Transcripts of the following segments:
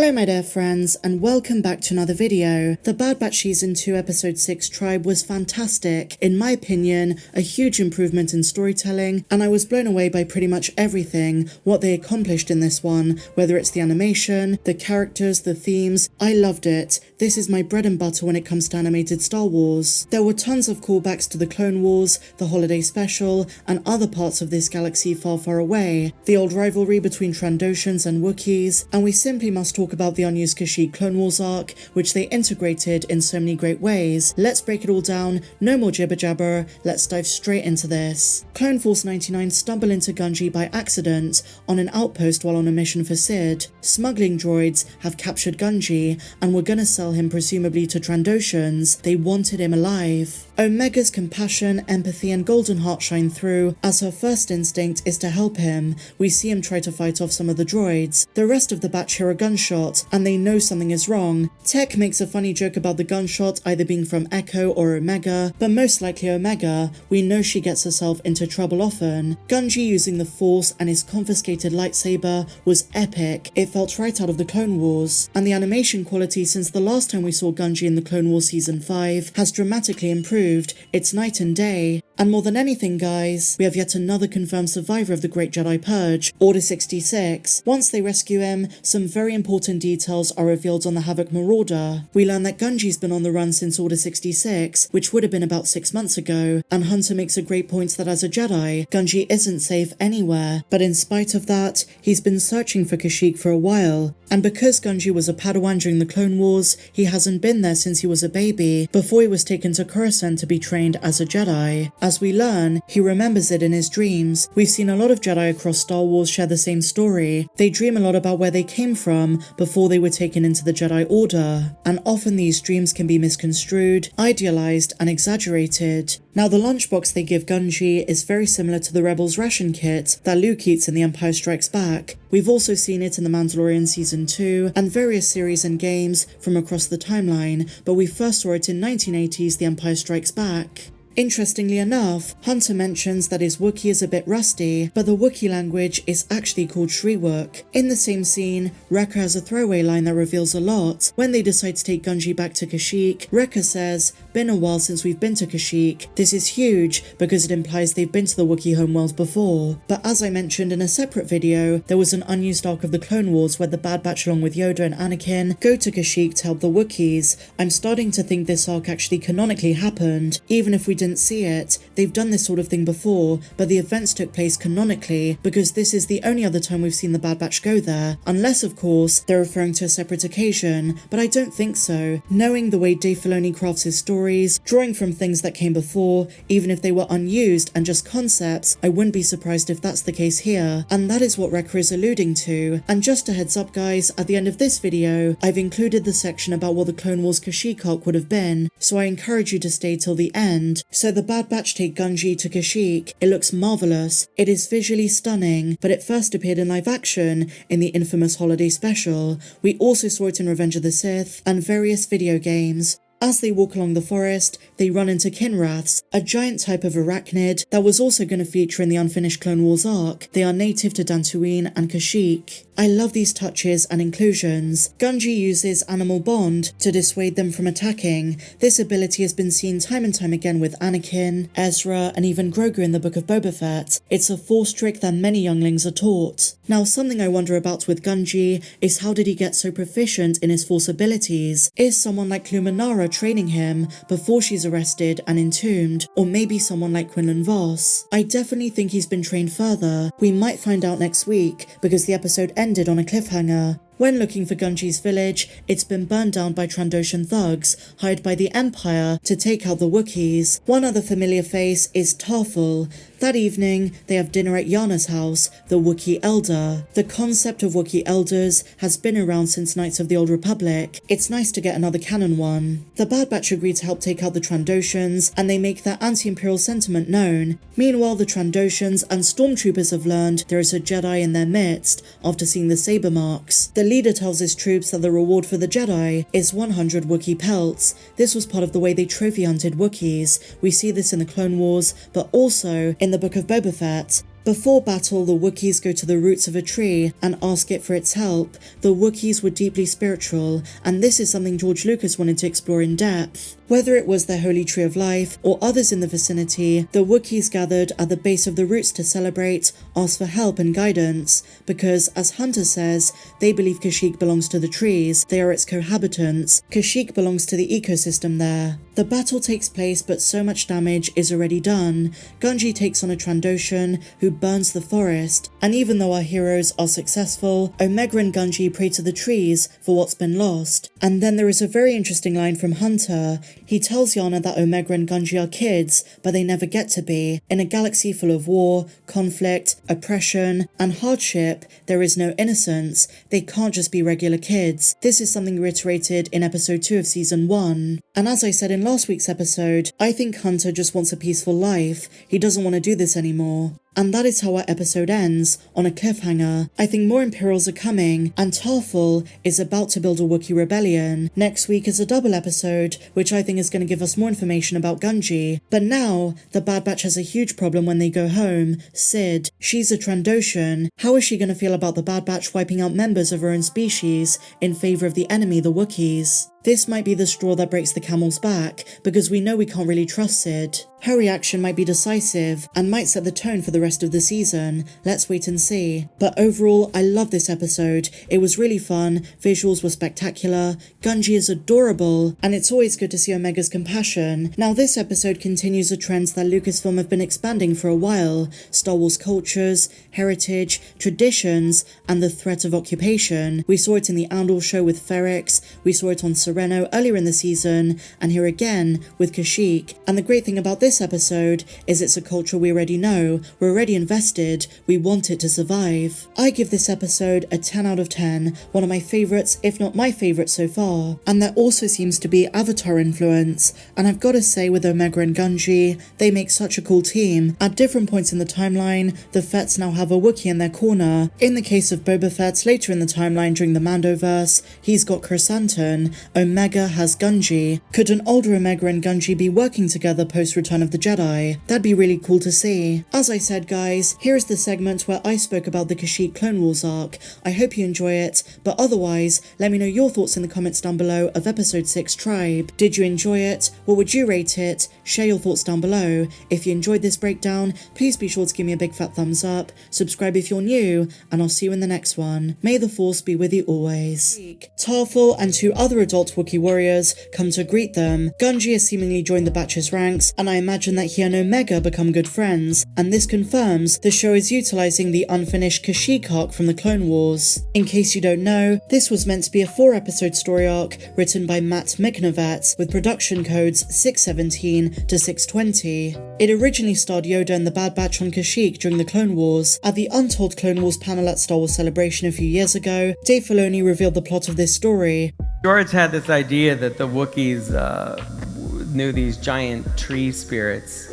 Hello my dear friends, and welcome back to another video. The Bad Batch Season 2 Episode 6 Tribe was fantastic, in my opinion, a huge improvement in storytelling, and I was blown away by pretty much everything, what they accomplished in this one, whether it's the animation, the characters, the themes. I loved it. This is my bread and butter when it comes to animated Star Wars. There were tons of callbacks to the Clone Wars, the holiday special, and other parts of this galaxy far, far away, the old rivalry between Trandoshans and Wookiees, and we simply must talk about the unused Kashyyyk Clone Wars arc, which they integrated in so many great ways. Let's break it all down, no more jibber jabber, let's dive straight into this. Clone Force 99 stumble into Gungi by accident on an outpost while on a mission for Sid. Smuggling droids have captured Gungi and were gonna sell him presumably to Trandoshans. They wanted him alive. Omega's compassion, empathy and golden heart shine through, as her first instinct is to help him. We see him try to fight off some of the droids. The rest of the batch hear a gunshot, and they know something is wrong. Tech makes a funny joke about the gunshot either being from Echo or Omega, but most likely Omega. We know she gets herself into trouble often. Gungi using the Force and his confiscated lightsaber was epic. It felt right out of the Clone Wars, and the animation quality since the last time we saw Gungi in the Clone Wars Season 5 has dramatically improved. It's night and day. And more than anything, guys, we have yet another confirmed survivor of the Great Jedi Purge, Order 66. Once they rescue him, some very important details are revealed on the Havoc Marauder. We learn that Gungi's been on the run since Order 66, which would have been about 6 months ago, and Hunter makes a great point that as a Jedi, Gungi isn't safe anywhere. But in spite of that, he's been searching for Kashyyyk for a while, and because Gungi was a Padawan during the Clone Wars, he hasn't been there since he was a baby, before he was taken to Coruscant to be trained as a Jedi. As we learn, he remembers it in his dreams. We've seen a lot of Jedi across Star Wars share the same story. They dream a lot about where they came from before they were taken into the Jedi Order, and often these dreams can be misconstrued, idealized, and exaggerated. Now, the lunchbox they give Gungi is very similar to the Rebels ration kit that Luke eats in The Empire Strikes Back. We've also seen it in The Mandalorian Season 2 and various series and games from across the timeline, but we first saw it in 1980's The Empire Strikes Back. Interestingly enough, Hunter mentions that his Wookiee is a bit rusty, but the Wookiee language is actually called Shriwook. In the same scene, Wrecker has a throwaway line that reveals a lot. When they decide to take Gungi back to Kashyyyk, Wrecker says, "Been a while since we've been to Kashyyyk." This is huge because it implies they've been to the Wookiee homeworld before. But as I mentioned in a separate video, there was an unused arc of the Clone Wars where the Bad Batch along with Yoda and Anakin go to Kashyyyk to help the Wookiees. I'm starting to think this arc actually canonically happened, even if we didn't see it. They've done this sort of thing before, but the events took place canonically because this is the only other time we've seen the Bad Batch go there, unless of course they're referring to a separate occasion, but I don't think so. Knowing the way Dave Filoni crafts his stories, drawing from things that came before, even if they were unused and just concepts, I wouldn't be surprised if that's the case here, and that is what Wrecker is alluding to. And just a heads up guys, at the end of this video, I've included the section about what the Clone Wars Kashyyyk arc would have been, so I encourage you to stay till the end. So the Bad Batch take Gungi to Kashyyyk. It looks marvelous. It is visually stunning, but it first appeared in live action in the infamous holiday special. We also saw it in Revenge of the Sith and various video games. As they walk along the forest, they run into Kinraths, a giant type of arachnid that was also going to feature in the unfinished Clone Wars arc. They are native to Dantooine and Kashyyyk. I love these touches and inclusions. Gungi uses Animal Bond to dissuade them from attacking. This ability has been seen time and time again with Anakin, Ezra, and even Grogu in the Book of Boba Fett. It's a Force trick that many younglings are taught. Now, something I wonder about with Gungi is how did he get so proficient in his Force abilities? Is someone like Luminara training him before she's arrested and entombed, or maybe someone like Quinlan Vos? I definitely think he's been trained further. We might find out next week, because the episode ended on a cliffhanger. When looking for Gungi's village, it's been burned down by Trandoshan thugs, hired by the Empire to take out the Wookiees. One other familiar face is Tarfful. That evening, they have dinner at Yana's house, the Wookiee Elder. The concept of Wookiee Elders has been around since Knights of the Old Republic. It's nice to get another canon one. The Bad Batch agree to help take out the Trandoshans, and they make their anti-imperial sentiment known. Meanwhile, the Trandoshans and stormtroopers have learned there is a Jedi in their midst after seeing the saber marks. The leader tells his troops that the reward for the Jedi is 100 Wookiee pelts. This was part of the way they trophy hunted Wookiees. We see this in the Clone Wars, but also in the Book of Boba Fett. Before battle, the Wookiees go to the roots of a tree and ask it for its help. The Wookiees were deeply spiritual, and this is something George Lucas wanted to explore in depth. Whether it was their holy tree of life or others in the vicinity, the Wookiees gathered at the base of the roots to celebrate, ask for help and guidance, because, as Hunter says, they believe Kashyyyk belongs to the trees, they are its cohabitants. Kashyyyk belongs to the ecosystem there. The battle takes place, but so much damage is already done. Gungi takes on a Trandoshan, who burns the forest, and even though our heroes are successful, Omega and Gungi pray to the trees for what's been lost. And then there is a very interesting line from Hunter. He tells Yana that Omega and Gungi are kids, but they never get to be. In a galaxy full of war, conflict, oppression, and hardship, there is no innocence. They can't just be regular kids. This is something reiterated in episode 2 of season 1. And as I said in last week's episode, I think Hunter just wants a peaceful life. He doesn't want to do this anymore. And that is how our episode ends, on a cliffhanger. I think more Imperials are coming, and Tarfful is about to build a Wookiee rebellion. Next week is a double episode, which I think is going to give us more information about Gungi. But now, the Bad Batch has a huge problem when they go home. Sid. She's a Trandoshan. How is she going to feel about the Bad Batch wiping out members of her own species in favour of the enemy, the Wookiees? This might be the straw that breaks the camel's back, because we know we can't really trust Sid. Her reaction might be decisive, and might set the tone for the rest of the season. Let's wait and see. But overall, I love this episode. It was really fun, visuals were spectacular, Gungi is adorable, and it's always good to see Omega's compassion. Now this episode continues the trends that Lucasfilm have been expanding for a while: Star Wars cultures, heritage, traditions, and the threat of occupation. We saw it in the Andor show with Ferrix, we saw it on Sereno earlier in the season, and here again with Kashyyyk. And the great thing about this episode is it's a culture we already know, we're already invested, we want it to survive. I give this episode a 10 out of 10, one of my favourites, if not my favourite so far. And there also seems to be Avatar influence, and I've got to say with Omega and Gungi, they make such a cool team. At different points in the timeline, the Fets now have a Wookiee in their corner. In the case of Boba Fett later in the timeline during the Mandoverse, he's got Chrysanthemum, Omega has Gungi. Could an older Omega and Gungi be working together post Return of the Jedi? That'd be really cool to see. As I said guys, here is the segment where I spoke about the Kashyyyk Clone Wars arc. I hope you enjoy it, but otherwise, let me know your thoughts in the comments down below of episode 6 Tribe. Did you enjoy it? What would you rate it? Share your thoughts down below. If you enjoyed this breakdown, please be sure to give me a big fat thumbs up, subscribe if you're new, and I'll see you in the next one. May the Force be with you always. Tarfful and 2 other adult Wookiee warriors come to greet them. Gungi has seemingly joined the Batch's ranks, and I imagine that he and Omega become good friends, and this confirms the show is utilising the unfinished Kashyyyk arc from the Clone Wars. In case you don't know, this was meant to be a 4-episode story arc written by Matt Miknovetz with production codes 617 to 620. It originally starred Yoda and the Bad Batch on Kashyyyk during the Clone Wars. At the Untold Clone Wars panel at Star Wars Celebration a few years ago, Dave Filoni revealed the plot of this story. George had this idea that the Wookiees knew these giant tree spirits,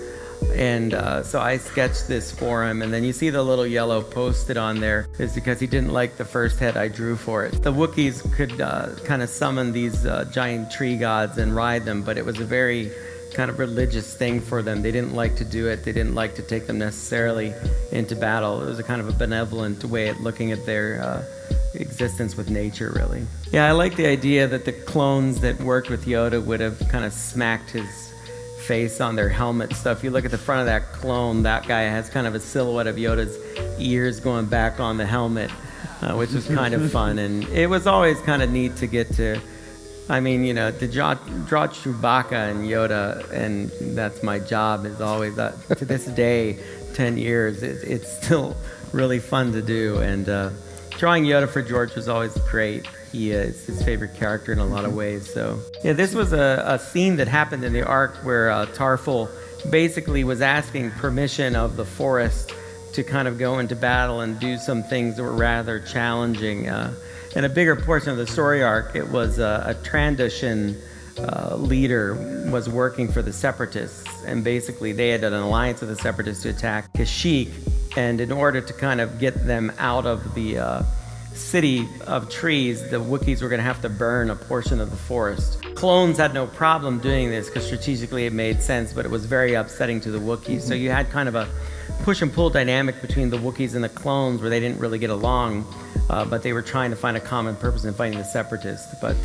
and so I sketched this for him, and then you see the little yellow posted on there is because he didn't like the first head I drew for it. The Wookiees could kind of summon these giant tree gods and ride them, but it was a very kind of religious thing for them. They didn't like to do it. They didn't like to take them necessarily into battle. It was a kind of a benevolent way of looking at their existence with nature, really. Yeah, I like the idea that the clones that worked with Yoda would have kind of smacked his face on their helmet. So if you look at the front of that clone, that guy has kind of a silhouette of Yoda's ears going back on the helmet, which was kind of fun. And it was always kind of neat to get to, I mean, you know, to draw Chewbacca and Yoda, and that's my job, is always, to this day, 10 years, it's still really fun to do. And drawing Yoda for George was always great. He is his favorite character in a lot of ways. So yeah, this was a scene that happened in the arc where Tarfful basically was asking permission of the forest to kind of go into battle and do some things that were rather challenging. In a bigger portion of the story arc, it was a Trandoshan leader was working for the Separatists, and basically they had an alliance with the Separatists to attack Kashyyyk, and in order to kind of get them out of the city of trees, the Wookiees were going to have to burn a portion of the forest. clones had no problem doing this because strategically it made sense, but it was very upsetting to the Wookiees. So you had kind of a push and pull dynamic between the Wookiees and the clones where they didn't really get along, but they were trying to find a common purpose in fighting the Separatists. But